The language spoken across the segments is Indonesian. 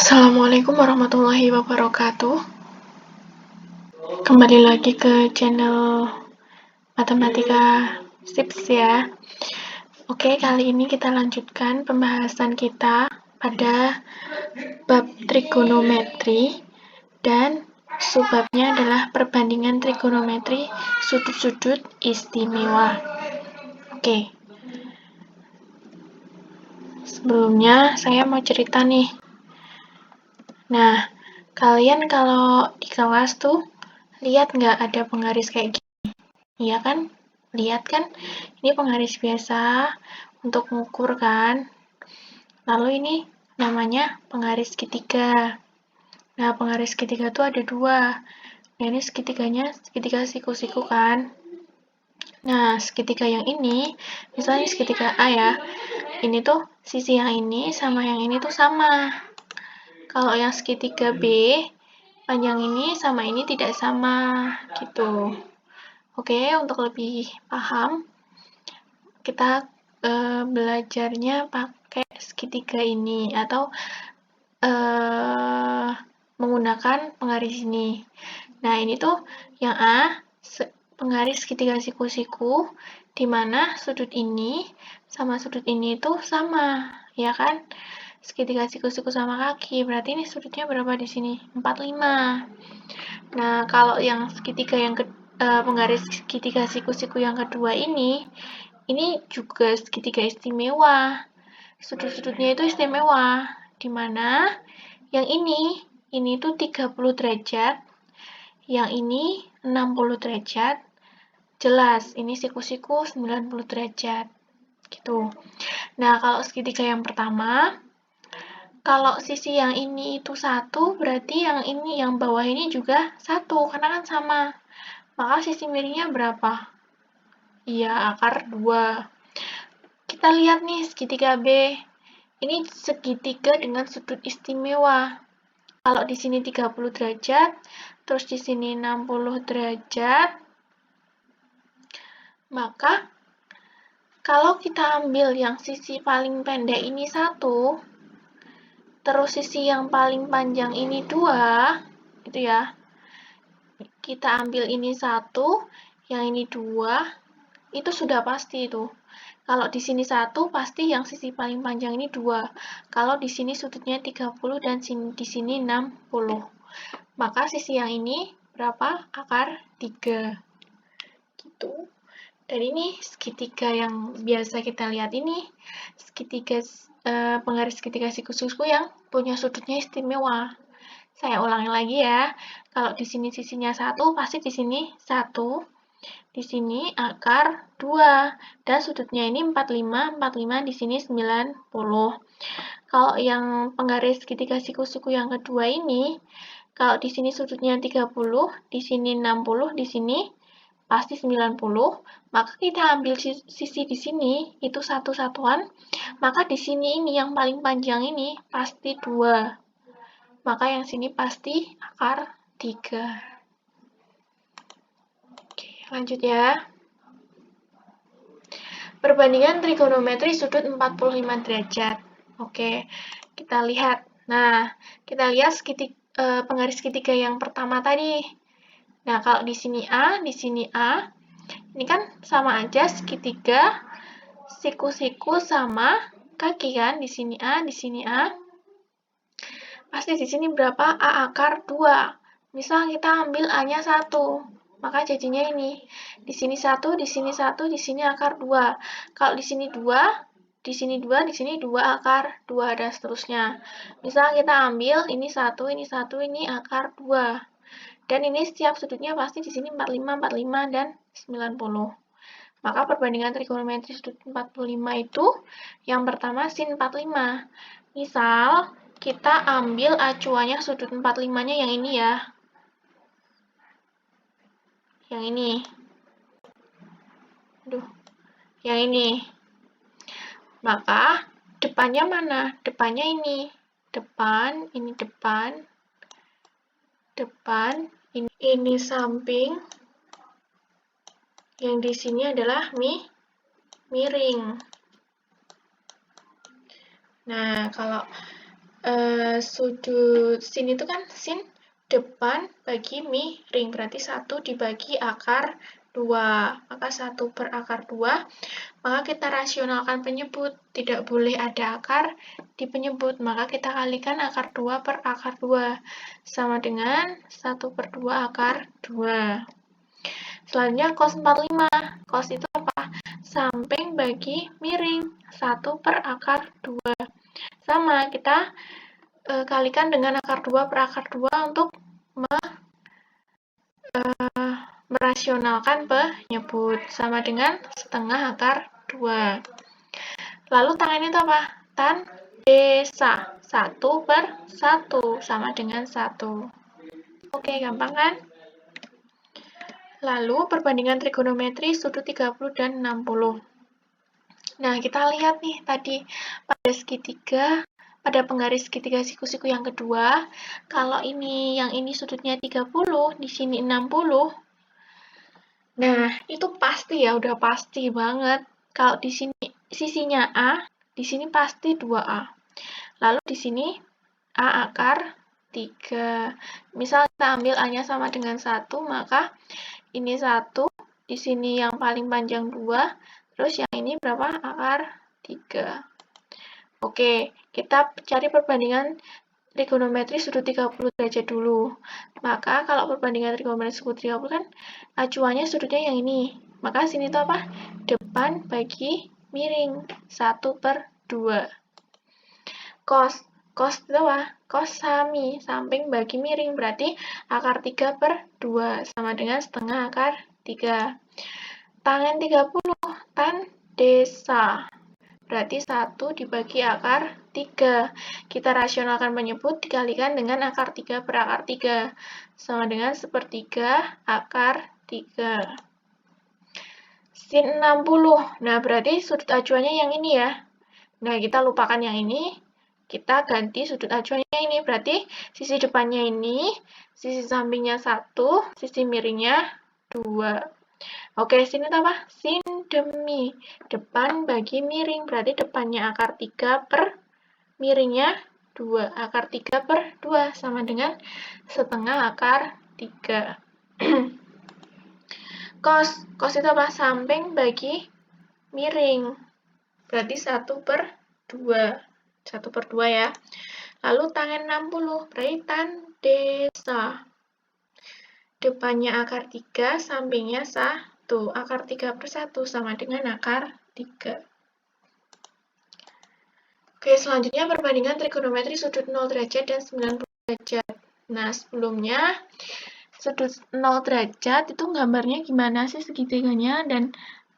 Assalamualaikum warahmatullahi wabarakatuh. Kembali lagi ke channel Matematika Tips ya. Oke, kali ini kita lanjutkan pembahasan kita pada bab trigonometri dan subbabnya adalah perbandingan trigonometri sudut-sudut istimewa. Oke. Sebelumnya saya mau cerita nih. Nah, kalian kalau di kelas tuh lihat nggak ada penggaris kayak gini? Iya kan? Lihat kan? Ini penggaris biasa untuk mengukur kan? Lalu ini namanya penggaris segitiga. Nah, penggaris segitiga tuh ada dua. Nah, ini segitiganya segitiga siku-siku kan? Nah, segitiga yang ini, misalnya segitiga A ya, ini tuh sisi yang ini sama yang ini tuh sama. Kalau yang segitiga B, panjang ini sama ini tidak sama, gitu. Oke, untuk lebih paham, kita belajarnya pakai segitiga ini atau menggunakan penggaris ini. Nah, ini tuh yang A, penggaris segitiga siku-siku, di mana sudut ini sama sudut ini itu sama, ya kan? Segitiga siku-siku sama kaki, berarti ini sudutnya berapa di sini? 45. Nah, kalau yang segitiga yang penggaris segitiga siku-siku yang kedua ini juga segitiga istimewa. Sudut-sudutnya itu istimewa, di mana yang ini tuh 30 derajat, yang ini 60 derajat, jelas ini siku-siku 90 derajat, gitu. Nah, kalau segitiga yang pertama, kalau sisi yang ini itu 1, berarti yang ini, yang bawah ini juga 1, karena kan sama. Maka sisi miringnya berapa? Iya, akar 2. Kita lihat nih segitiga B. Ini segitiga dengan sudut istimewa. Kalau di sini 30 derajat, terus di sini 60 derajat, maka kalau kita ambil yang sisi paling pendek ini 1, terus sisi yang paling panjang ini 2, gitu ya. Kita ambil ini 1, yang ini 2, itu sudah pasti itu. Kalau di sini 1, pasti yang sisi paling panjang ini 2. Kalau di sini sudutnya 30 dan di sini 60. Maka sisi yang ini berapa? Akar 3. Gitu. Dan ini segitiga yang biasa kita lihat ini, segitiga penggaris segitiga siku-siku yang punya sudutnya istimewa. Saya ulangi lagi ya. Kalau di sini sisinya 1, pasti di sini 1. Di sini akar 2. Dan sudutnya ini 45, 45 di sini 90. Kalau yang penggaris segitiga siku-siku yang kedua ini, kalau di sini sudutnya 30, di sini 60, di sini pasti 90, maka kita ambil sisi di sini, itu satu satuan, maka di sini ini yang paling panjang ini pasti 2. Maka yang sini pasti akar 3. Oke, lanjut ya. Perbandingan trigonometri sudut 45 derajat. Oke, kita lihat. Nah, kita lihat penggaris segitiga yang pertama tadi. Nah, kalau di sini A, di sini A, ini kan sama aja segitiga siku-siku sama kaki kan? Di sini A, di sini A. Pasti di sini berapa? A akar 2. Misal kita ambil A-nya 1, maka jadinya ini. Di sini 1, di sini 1, di sini akar 2. Kalau di sini 2, di sini 2, di sini 2 akar 2, dan seterusnya. Misal kita ambil ini 1, ini 1, ini akar 2. Dan ini setiap sudutnya pasti di sini 45, 45, dan 90. Maka perbandingan trigonometri sudut 45 itu yang pertama sin 45. Misal kita ambil acuannya sudut 45-nya yang ini ya. Yang ini. Aduh. Yang ini. Maka depannya mana? Depannya ini. Depan, ini depan. Depan, ini samping. Yang di sini adalah miring. Nah, kalau sudut sini tuh kan sin depan bagi miring, berarti 1 dibagi akar 2, maka 1 per akar 2, maka kita rasionalkan penyebut, tidak boleh ada akar di penyebut, maka kita kalikan akar 2 per akar 2, sama dengan 1 per 2 akar 2. Selanjutnya cos 45, cos itu apa? Samping bagi miring, 1 per akar 2. Sama, kita kalikan dengan akar 2 per akar 2 untuk merasionalkan penyebut, sama dengan setengah akar 2. Lalu tangan itu apa? Tan desa, 1 per 1 sama dengan 1. Oke, gampang kan? Lalu perbandingan trigonometri sudut 30 dan 60. Nah, kita lihat nih tadi pada segitiga, pada penggaris segitiga siku-siku yang kedua, kalau yang ini sudutnya 30, di sini 60. Nah, itu pasti ya, udah pasti banget. Kalau di sini sisinya A, di sini pasti 2A. Lalu di sini A akar 3. Misal kita ambil A-nya sama dengan 1, maka ini 1, di sini yang paling panjang 2, terus yang ini berapa? Akar 3. Oke, kita cari perbandingan trigonometri sudut 30 derajat dulu. Maka kalau perbandingan trigonometri sudut 30 kan acuannya sudutnya yang ini. Maka sini itu apa? Depan bagi miring, 1 per 2. Cos itu apa? Cos sami, samping bagi miring, berarti akar 3 per 2, sama dengan setengah akar 3. Tangen 30, tan desa. Berarti 1 dibagi akar 3. Kita rasionalkan penyebut dikalikan dengan akar 3 per akar 3. Sama dengan 1/3 akar 3. Sin 60. Nah, berarti sudut acuannya yang ini ya. Nah, kita lupakan yang ini. Kita ganti sudut acuannya ini. Berarti sisi depannya ini, sisi sampingnya 1, sisi miringnya 2. Oke, sini apa? Sin demi. Depan bagi miring, berarti depannya akar 3 per miringnya 2. Akar 3 per 2 sama dengan setengah akar 3. Cos itu apa? Samping bagi miring. Berarti 1 per 2. 1 per 2 ya. Lalu tangen 60, berarti tan desa. Depannya akar 3, sampingnya 1. Akar 3 per 1 sama dengan akar 3. Oke, selanjutnya perbandingan trigonometri sudut 0 derajat dan 90 derajat. Nah, sebelumnya sudut 0 derajat itu gambarnya gimana sih segitiganya, dan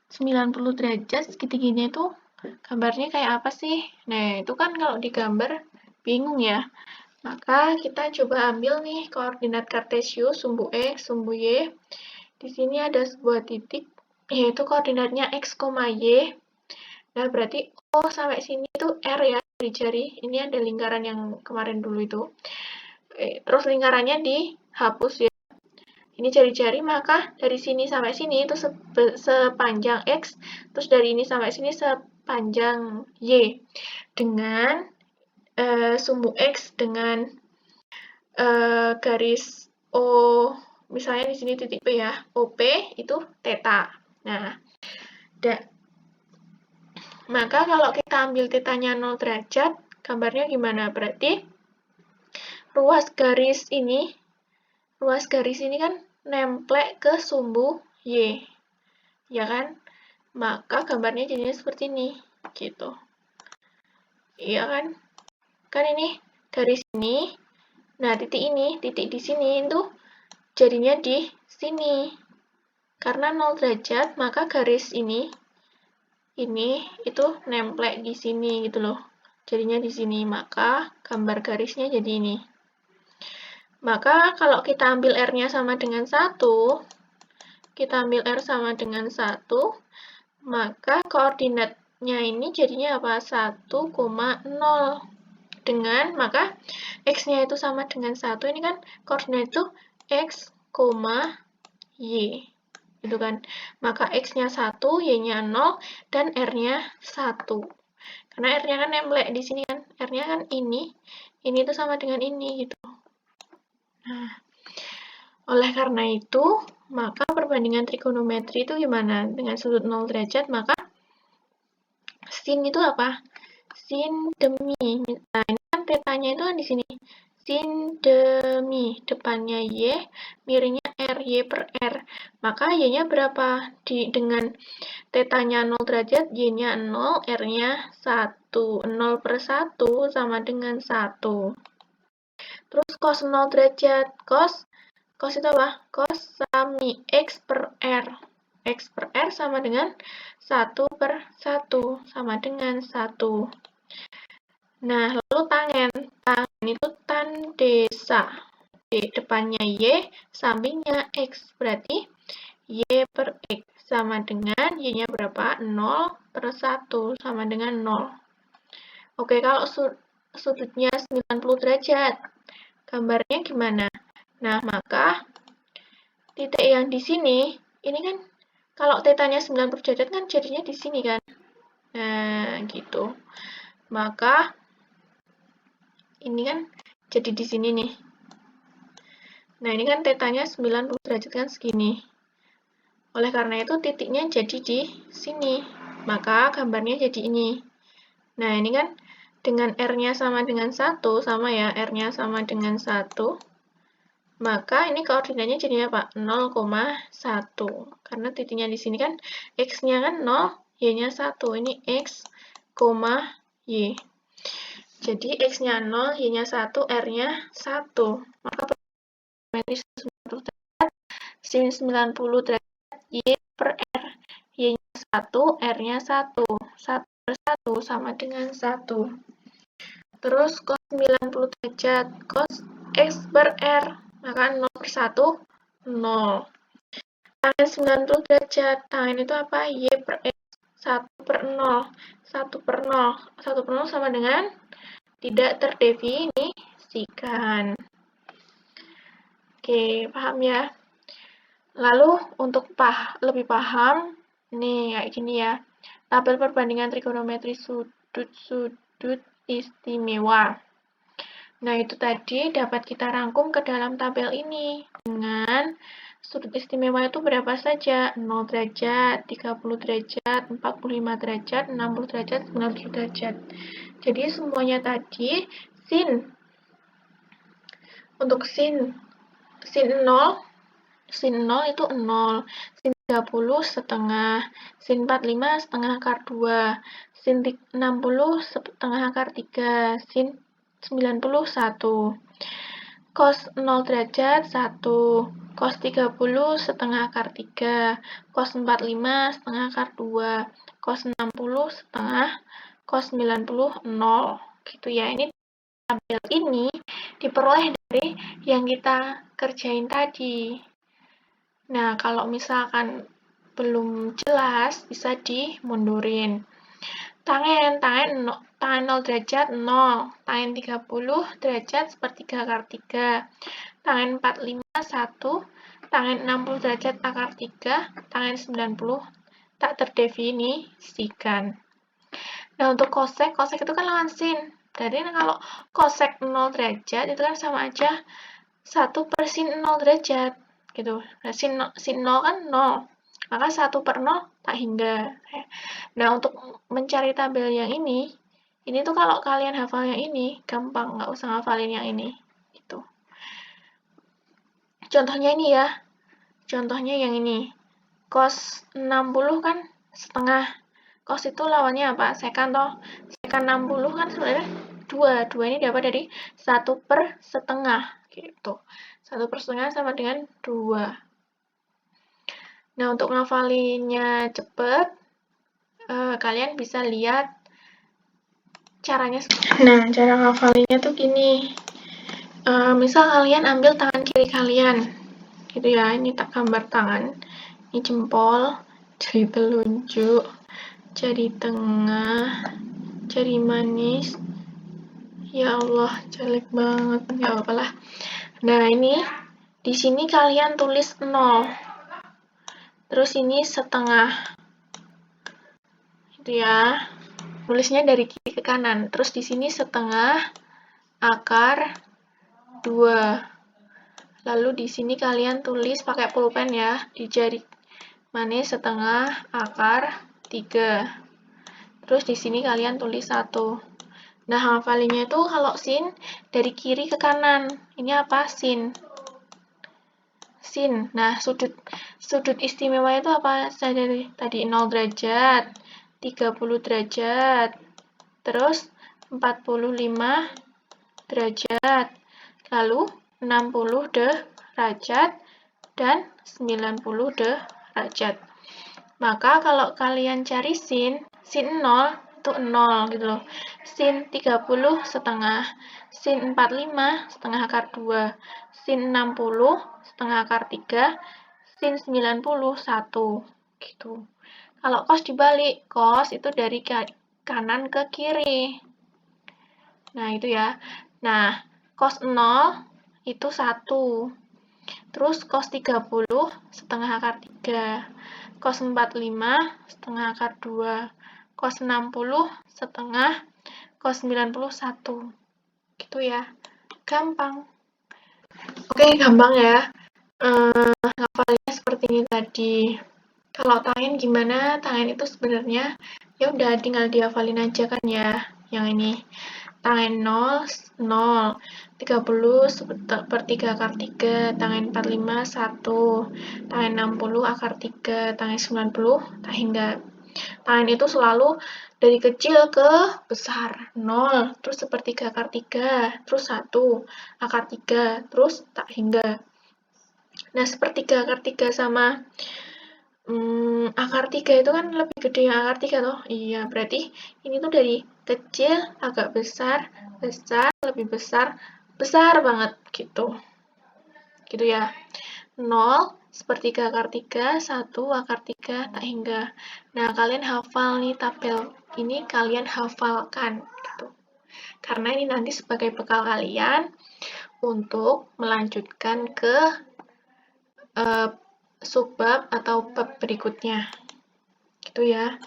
90 derajat segitiganya itu gambarnya kayak apa sih? Nah, itu kan kalau digambar bingung ya. Maka kita coba ambil nih koordinat kartesius, sumbu X, sumbu Y. Di sini ada sebuah titik, yaitu koordinatnya X, Y. Nah, berarti O sampai sini itu R ya, jari-jari. Ini ada lingkaran yang kemarin dulu itu. Terus lingkarannya dihapus ya. Ini jari-jari, maka dari sini sampai sini itu sepanjang X, terus dari ini sampai sini sepanjang Y. Dengan sumbu X dengan garis O, misalnya di sini titik P ya, OP itu theta. Nah, maka kalau kita ambil tetanya 0 derajat, gambarnya gimana? Berarti ruas garis ini kan nemplek ke sumbu Y, ya kan? Maka gambarnya jadinya seperti ini, gitu. Iya kan? Kan ini dari sini, nah titik di sini itu jadinya di sini. Karena 0 derajat, maka garis ini itu nemplek di sini gitu loh. Jadinya di sini, maka gambar garisnya jadi ini. Maka kalau kita ambil R-nya sama dengan 1, kita ambil R sama dengan 1, maka koordinatnya ini jadinya apa? 1,0. Dengan, maka X-nya itu sama dengan 1, ini kan koordinat itu X, Y. Gitu kan. Maka X-nya 1, Y-nya 0, dan R-nya 1. Karena R-nya kan nemplek di sini kan. R-nya kan ini itu sama dengan ini gitu. Nah, oleh karena itu, maka perbandingan trigonometri itu gimana? Dengan sudut 0 derajat, maka sin itu apa? Sin demi. Nah, ini kan tetanya itu kan di sini. Sin demi. Depannya Y, miringnya R, Y per R. Maka Y-nya berapa? Dengan tetanya 0 derajat, Y-nya 0, R-nya 1. 0 per 1 sama dengan 1. Terus cos 0 derajat. Cos itu apa? Cos sami X per R. X per R sama dengan 1 per 1. Sama dengan 1. Nah, lalu tangen. Tangen itu tan desa. D depannya Y, sampingnya X. Berarti Y per X sama dengan Y-nya berapa? 0 per 1 sama dengan 0. Oke, kalau sudutnya 90 derajat, gambarnya gimana? Nah, maka titik yang di sini, ini kan kalau tetanya 90 derajat kan jadinya di sini kan. Nah, gitu. Maka ini kan jadi di sini nih. Nah, ini kan tetanya 90 derajat kan segini. Oleh karena itu titiknya jadi di sini. Maka gambarnya jadi ini. Nah, ini kan dengan R-nya sama dengan 1, sama ya, R-nya sama dengan 1. Maka ini koordinatnya jadinya apa? 0,1. Karena titiknya di sini kan X-nya kan 0, Y-nya 1. Ini X, Y. Jadi X-nya 0, Y-nya 1, R-nya 1. Maka parametri 90 derajat, sin 90 derajat, Y per R. Y-nya 1, R-nya 1. 1 per 1 sama dengan 1. Terus cos 90 derajat, cos X per R. Maka 0 per 1, 0. Tangen 90 derajat, tangen itu apa? Y per X. 1 per 0. 1 per 0. 1 per 0 sama dengan tidak terdefinisikan. Oke, paham ya? Lalu, untuk lebih paham, nih kayak gini ya. Tabel perbandingan trigonometri sudut-sudut istimewa. Nah, itu tadi dapat kita rangkum ke dalam tabel ini dengan sudut istimewa itu berapa saja? 0 derajat, 30 derajat, 45 derajat, 60 derajat, 90 derajat. Jadi semuanya tadi sin. Untuk sin 0, sin 0 itu 0, sin 30 setengah, sin 45 setengah akar 2, sin 60 setengah akar 3, sin 91. Cos 0 derajat 1, cos 30 setengah akar 3, cos 45 setengah akar 2, cos 60 setengah, cos 90 0. Gitu ya. Ini tabel ini diperoleh dari yang kita kerjain tadi. Nah, kalau misalkan belum jelas, bisa dimundurin. Tangen 0 derajat 0, tangen 30 derajat sepertiga akar 3, tangen 45 1, tangen 60 derajat akar 3, tangen 90 tak terdefinisikan. Nah, untuk kosek itu kan lawan sin. Jadi kalau kosek 0 derajat itu kan sama aja 1 per sin 0 derajat gitu. Nah, sin 0 kan 0. Maka 1 per 0 tak hingga. Nah, untuk mencari tabel yang ini tuh kalau kalian hafal yang ini, gampang, nggak usah hafalin yang ini. Gitu. Contohnya ini ya. Contohnya yang ini. Cos 60 kan setengah. Cos itu lawannya apa? Sekan toh. Sekan 60 kan sebenarnya 2. 2 ini dapat dari 1 per setengah. Gitu. 1 per setengah sama dengan 2. Nah, untuk ngafalinnya cepet, kalian bisa lihat caranya. Nah, cara ngafalinnya tuh gini. Misal kalian ambil tangan kiri kalian, gitu ya. Ini tak gambar tangan. Ini jempol, jari telunjuk, jari tengah, jari manis. Ya Allah, jelek banget. Ya apalah. Nah, ini di sini kalian tulis 0. Terus ini setengah. Gitu ya. nulisnya dari kiri ke kanan. Terus di sini setengah akar 2. Lalu di sini kalian tulis pakai pulpen ya, di jari manis setengah akar 3. Terus di sini kalian tulis 1. Nah, hafalinnya itu kalau sin dari kiri ke kanan. Ini apa? Sin. Sin. Nah, sudut istimewa itu apa? Tadi 0 derajat, 30 derajat, terus 45 derajat, lalu 60 derajat, dan 90 derajat. Maka kalau kalian cari sin 0 itu 0 gitu loh. Sin 30 setengah, sin 45 setengah akar 2, sin 60 setengah akar 3, sin 90 1 gitu. Kalau cos dibalik, cos itu dari kanan ke kiri. Nah, itu ya. Nah, cos 0 itu 1. Terus cos 30 setengah akar 3. Cos 45 setengah akar 2. Cos 60 setengah, cos 90 1. Gitu ya. Gampang. Oke, gampang ya. Ngapalnya seperti ini tadi. Kalau tangen gimana? Tangen itu sebenarnya ya udah tinggal dihafalin aja kan ya. Yang ini. Tangen 0, 0. 30 per 3 akar 3. Tangen 45, 1. Tangen 60 akar 3. Tangen 90, tak hingga. Tangen itu selalu dari kecil ke besar. 0, terus sepertiga akar 3, terus 1, akar 3, terus tak hingga. Nah, sepertiga akar 3 sama akar 3 itu kan lebih gede yang akar 3 toh? Iya, berarti ini tuh dari kecil, agak besar, besar, lebih besar, besar banget gitu. Gitu ya. 0, sepertiga akar 3, 1, akar 3, tak hingga. Nah, kalian hafal nih tabel ini, kalian hafalkan gitu. Karena ini nanti sebagai bekal kalian untuk melanjutkan ke subbab atau bab berikutnya. Gitu ya.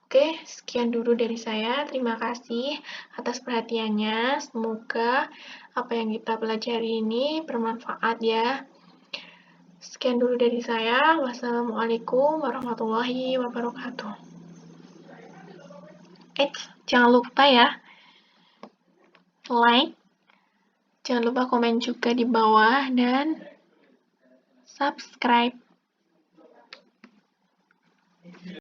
Oke, sekian dulu dari saya. Terima kasih atas perhatiannya. Semoga apa yang kita pelajari ini bermanfaat ya. Sekian dulu dari saya. Wassalamualaikum warahmatullahi wabarakatuh. Jangan lupa ya, like, jangan lupa komen juga di bawah, dan subscribe.